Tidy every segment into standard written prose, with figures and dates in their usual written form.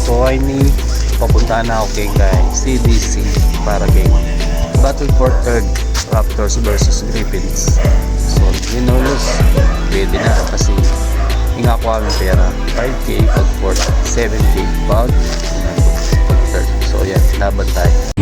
So I need papuntahan na ako kay CDC para kay Battle for Earth Raptors versus Griffins. So yun know, pwede na kasi hinga ko kami pera 5K pag fourth, 7K pag third. So yan, laban tayo.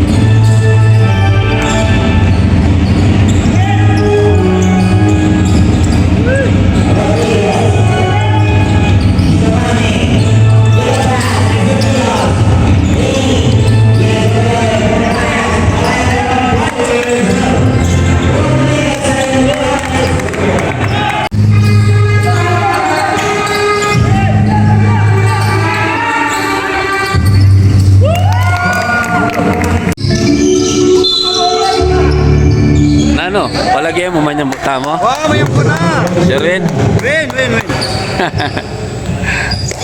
Ano? Palagyan mo man yung mukha mo? Wow, mayroon ko na! Sure win? Win!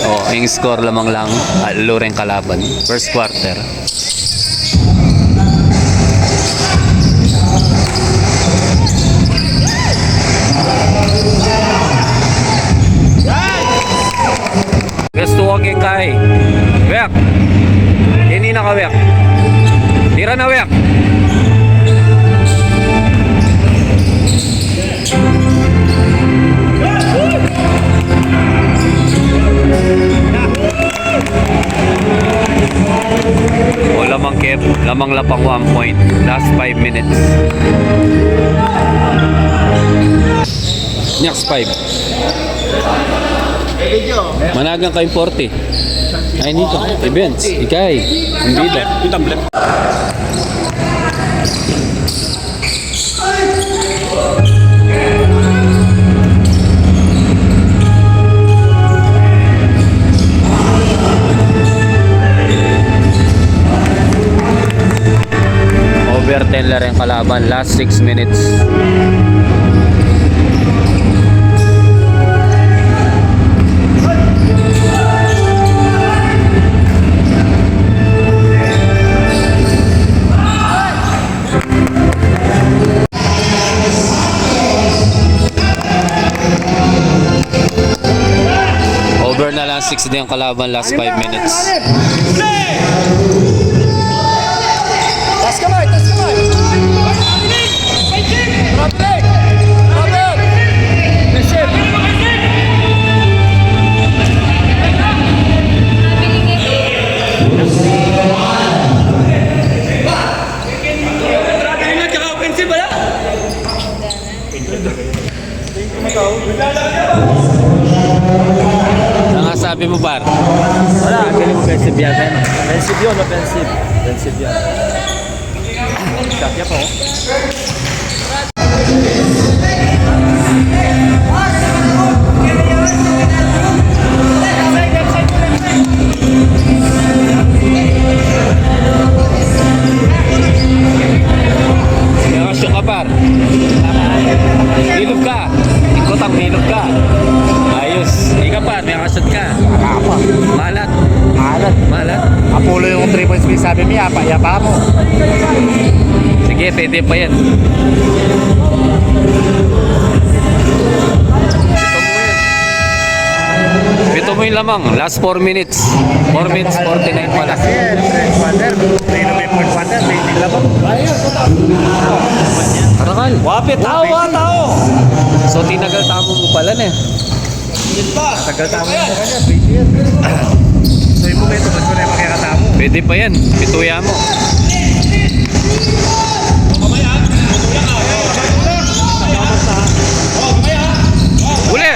Oh, yung score lamang lang. Lureng kalaban. First quarter. Gusto ko kay Kai. Wek! Hindi na ka wek. Tira na wek. O lamang kip, lamang lapang 1 point. Last 5 minutes. Next 5. Managang kayong 40. Ay nito, events, ikay, ang bida. Over 10 la rin kalaban, last 6 minutes. Over na lang 6 din ang kalaban, last 5 minutes. Tas kamay! Drop! Naship! Ano nga sabi mo, Bar? Wala, galing offensive yan. Offensive yun, offensive. Offensive yan. Shot niya po. Nakasyon ka, Bar. Hilog ka. Ikot ang hilog ka. Ayos. Ika, Bar. May nakasyon ka. Malat. Apollo yung 3 points may sabi mo, yapa mo. Sige, pwede pa yan. Pito mo yung lamang. Last 4 minutes. 4 minutes, 49 pala. Third quarter, may fourth quarter, may labang. Karakal. Wapit, tao! So, tinagal tamo mo pala na eh. Tagal tamo mo kanya, 20 years. So yung momento, ba't ko na yung makikatamo? Pwede pa yan. Pituya mo. Uli!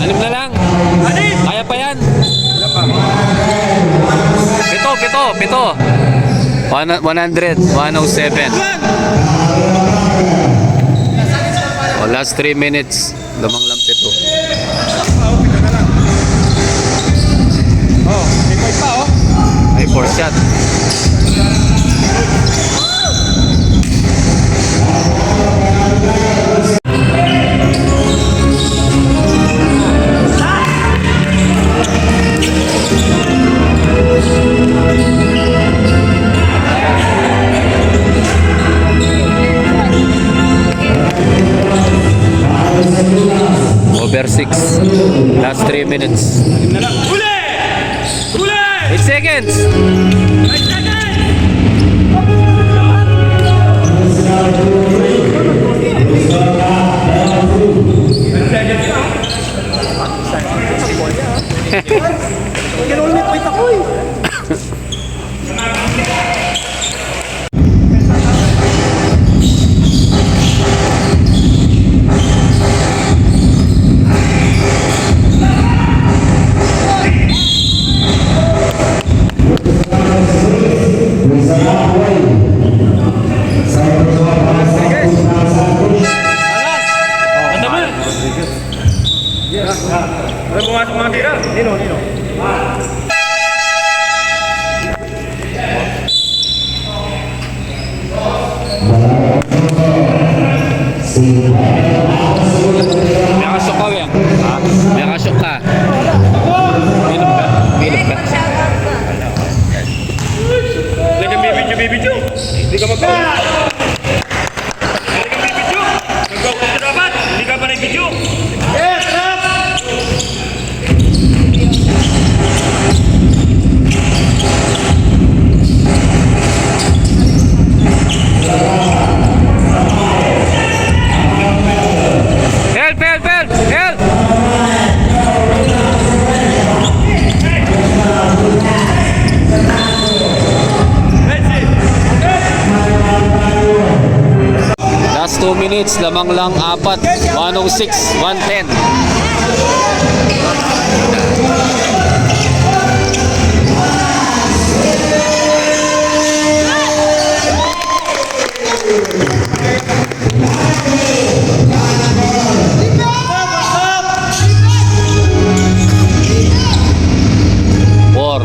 Anim na lang. Kaya pa yan. Pito. 100, 107. Oh, last 3 minutes. Lamang lang pito. Oh, may point pa oh. May 4 shot. Over 6. Last 3 minutes. Huli! Huli! 8 seconds. Ay, second! Kinulmit wait ako eh. May pumasok mga tira. Nino. May kasok ka, Weng. May kasok ka. Bilog ka. Hindi ka bibidyo. Hindi ka mag-go. Hindi ka bibidyo. Mag-go ka dapat. Hindi ka pa nag-video. Yes, rap! Help! Last 2 minutes, lamang lang 4. 106, 110. Four.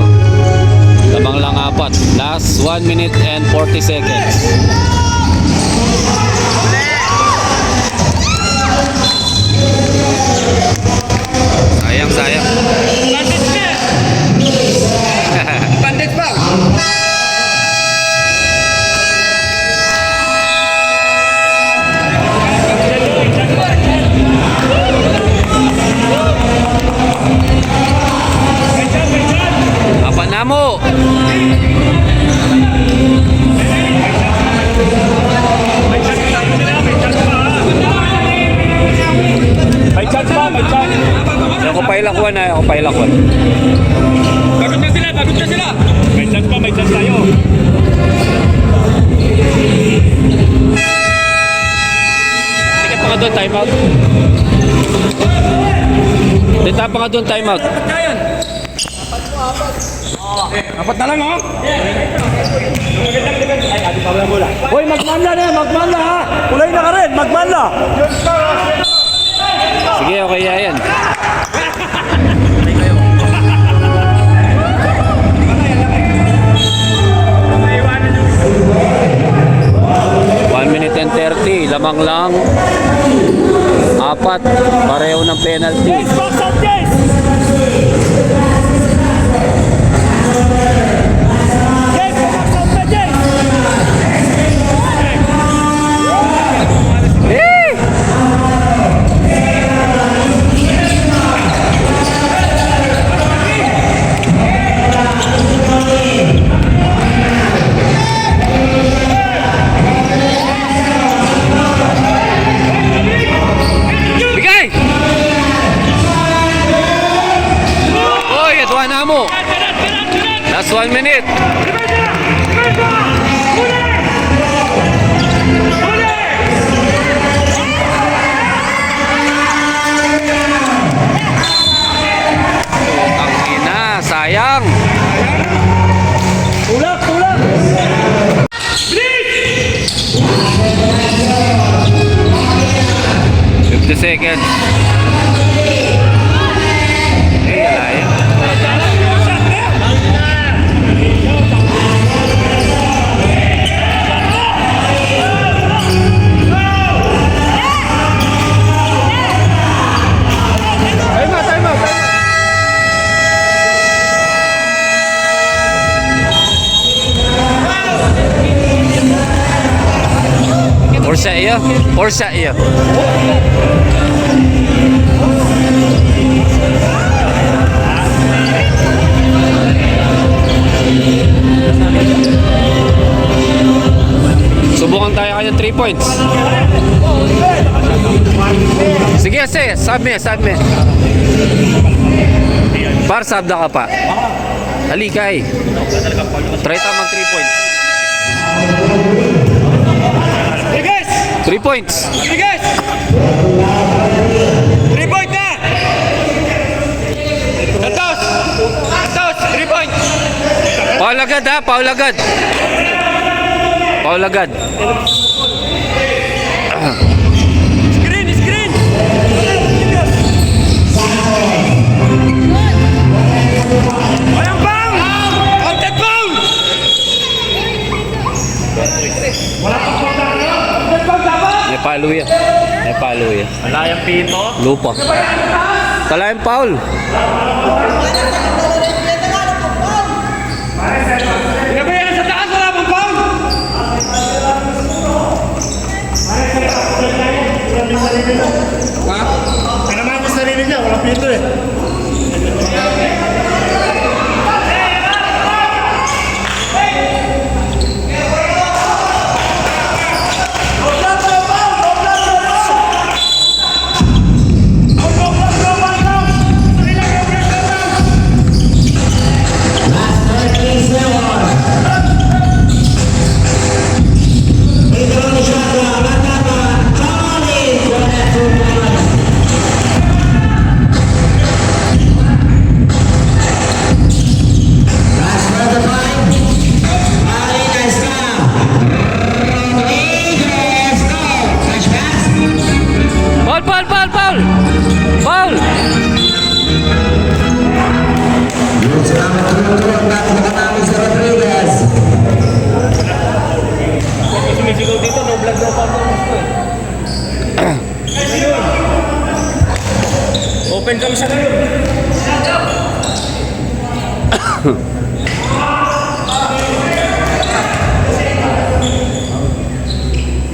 Lamang lang 4. Last 1 minute and 40 seconds. Sayang. Bandit pa! Apa na mo? May chance pa. Ako pailakwan. Bagot na sila. May chance tayo. Tikat pa nga doon, time out. Tikat pa nga doon, time out. Apat na lang oh. Hoy, magmanla ha. Kulay na ka rin, magmanla. Sige, okay yan. Minute and 30, lamang lang 4, pareho ng penalty. Last 1 minute. Ang ina, sayang. Tulak! Bilis! 20 seconds. Okay, alayan. Orsa iya. Orsa iya. Subukan tayo kanya 3 points. Sige, sige. Sabi me. Par, sabda ka pa. Halika eh. Try tamang 3 points. 3 points. Sige guys! 3 point na! Santos! Santos! 3 points! Paul agad ha, Paul agad. Paul agad. Screen! Screen! Walang foul! Counted foul! May palo yan. May palo yan. Malayang pito. Lupa. Talayang Paul. Pinabayaran sa taas, wala bang foul? Pinabayaran mo sarili niya, wala pito eh. Paul! Sumisigaw dito, no vlog daw pa Open kami sa ngayon.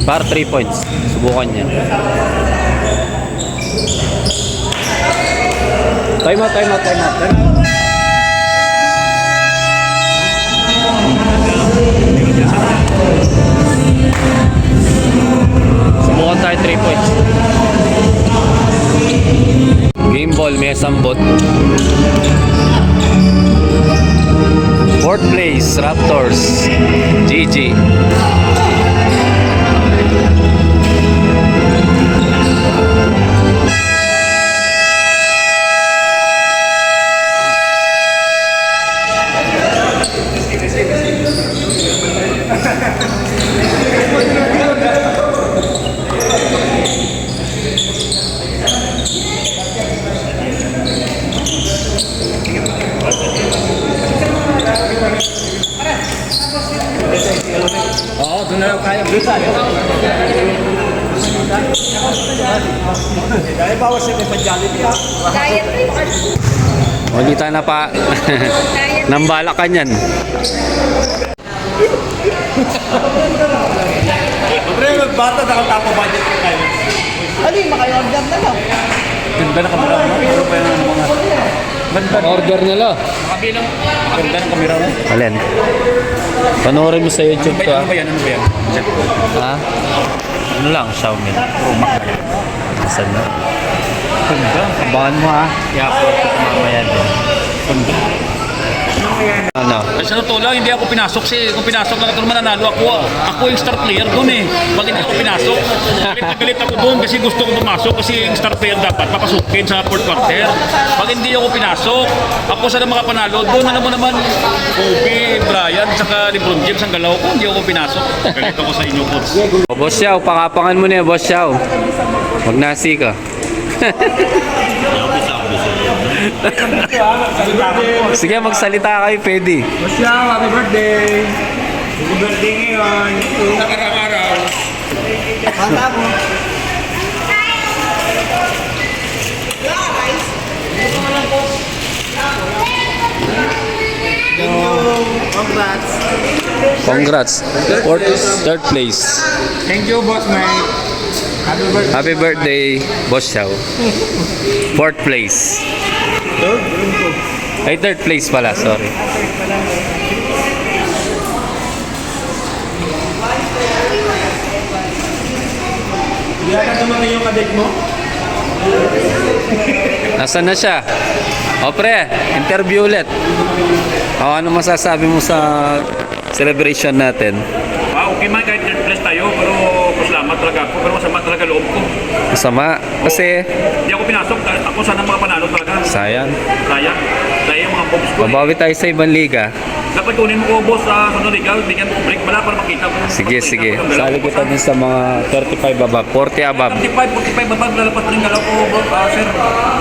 Par 3 points. Subukan niya. Time out. Subukan tayo 3 points. Game ball, may sambot. 4th place, Raptors. GG. Oo, doon na lang kaya. Doon tayo. Dahil bawas sa may Jollibee ha. Ulita na pa. Nambalakan yan. Pre, magbata na kang tapo budget ko kayo. Ali, makayorder na lang. Ganda na kamera mo. Pero pa yung mga... Ganda. Order nila. Kabilang. Ganda ng kamera mo. Alin? Panoorin mo sa YouTube to. Ano ba yan? Ano ba yan? Ha? Ano lang, Xiaomi. Nasaan na? Ganda. Abangan mo ha. I-upload ko mamaya din. Ano? Ay, sa totoo lang, hindi ako pinasok kung pinasok lang ito naman nanalo ako yung star player doon eh. Bakit hindi ako pinasok? Galit na galit ako doon kasi gusto ko pumasok kasi yung star player dapat papasukin sa fourth quarter. Pag hindi ako pinasok, ako sana makapanalo doon naman Kobe, Bryant, saka LeBron James ang galaw ko, hindi ako pinasok. Galit ako sa inyo, coach. Boss Xiao, pakapangan mo na yan, Boss Xiao. Magnasi ka. Sige, magsalita kayo, Pedi. Happy birthday! Happy birthday ngayon! Araw-araw! Bata mo. Congrats. Congrats. Third place. Thank you, boss Mike. Happy birthday! Happy birthday, Boss Chow. Fourth place. Ay, third place pala, sorry. Yata naman yung kadek mo? Nasaan na siya? O pre, interview ulit. O, ano masasabi mo sa celebration natin? Okay man, kahit third place tayo, pero masalamat talaga ako. Pero masama talaga loob ko. Masama, kasi Hindi ako pinasok. Ako sana mga panalo talaga. sayang. Sayang. Dahil yung mga bobs ko. Mabawi tayo sa ibang liga. Dapat tunin mo ko, boss, sa sunod liga. Bigyan mo ko break pala para makita ko. Sige, sige. Sali kita din sa mga 35 above, 40 above. 45 babag, lalapas pa rin galaw ko, boss, sir.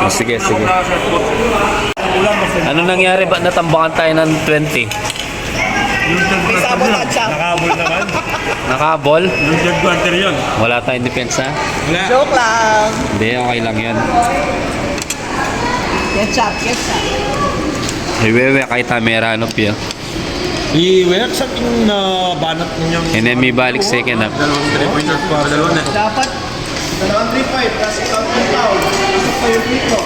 Oh, sige, sige. Ulan, boss. Ano nangyari? Ba't natambakan tayo ng 20? May sabot at siya. Nakahabol naman. Nakahabol? Yung third quarter yun. Wala tayong depensa? Wala. Joke lang. Hindi, okay lang yun. Ketchup, ketchup. Iwewe kay Tamerano Pio. Iwek sa ating banat ninyong... Enemy balik second half. Dalawang 3-pointers pa. Dalawa na. Dapat. Dalawang 3-5, kasi counting foul. Pasok pa yung dito.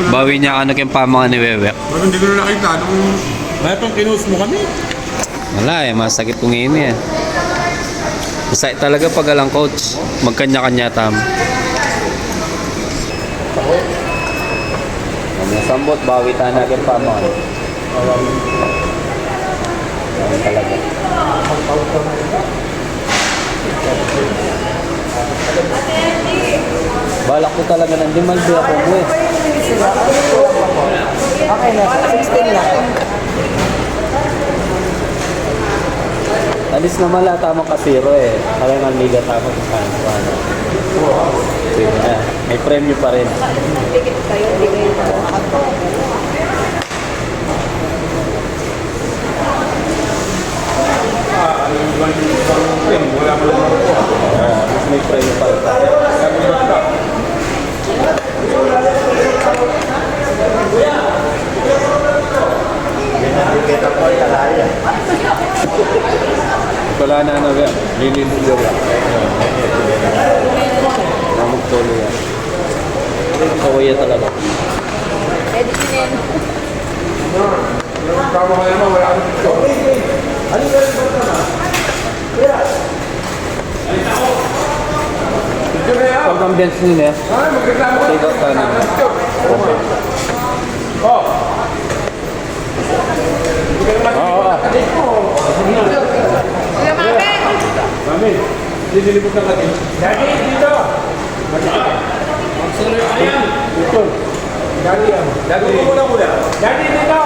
Bawi niya ano yung pamangan ni Wewe. Hindi ko na nakita. May pang kinus mo kami. Wala eh, masakit kong ini eh. Masakit talaga pag alang coach. Magkanya-kanya tam. Sambot, bawi tayo na yung pamangan. Bawi talaga. Balak ko talaga ng Dimaldi ako mo eh. Okay na, 16 lang. Alis na mala, tamang kasiro eh. Talagang ang liga tapos sa ano. Sige na, may premyo pa rin. Tikit kayo, hindi kayo nakakato. Mas may premyo pa rin. Wala na ano yan. Lilin mo yan. Namagtulo yan. Kawaya talaga. Pwede sinin. Pag ang bench nila, take out ka na. Mami, dililipot na natin. Daddy, dito! Magsuloy ka yan! Dito. Daddy, Daddy, dito muna. Daddy, dito!